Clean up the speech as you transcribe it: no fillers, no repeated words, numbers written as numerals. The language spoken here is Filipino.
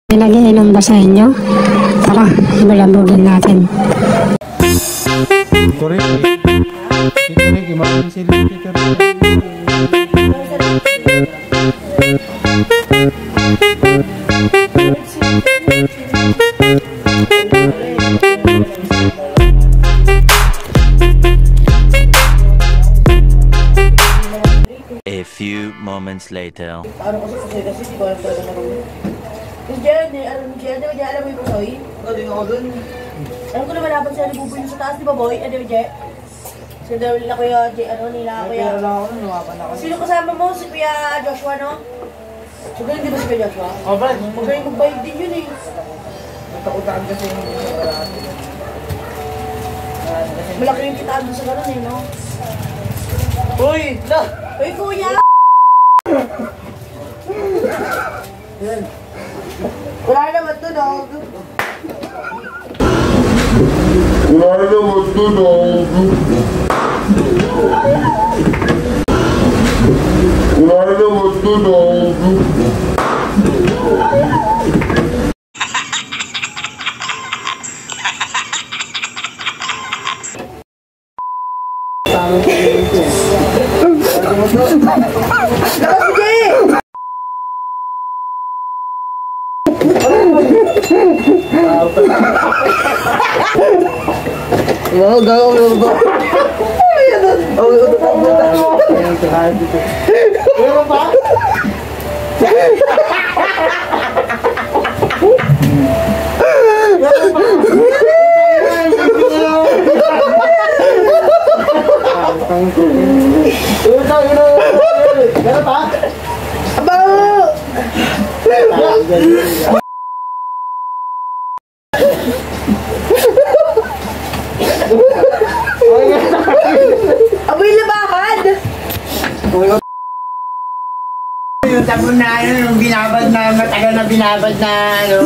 Nagiinom ba sa inyo? Tara, balabugin natin. Tito Rick, imanin sila Tito Rick. A few moments later. Ano kasi di ko alam talaga marunong. Yung Gerald, alam mo yung Pusoy? Hindi ako dun. Alam ko naman dapat sila nabubuhin sa taas, di ba boy? Ano yung Gerald? Sila daw nila kuya, nila kuya. Pero lang ako nun, lumapan ako. Sino kasama mo? Si Kuya Joshua, no? So, ganun di ba si Kuya Joshua? Oh, Brad. Magaling magbayad din yun eh. Natakutaan kasi yung Malaki yung kitaan doon sa ganun eh, no? Uy! La! Uy, kuya! Yan. Wala naman to, dog. Wala naman to, dog. Wala naman to, dog. Wow, gawin mo ba? Meron pa? Meron pa? Aba! Aboy labahan! Yung sabon na ano, yung binabad na, matagal na binabad na ano.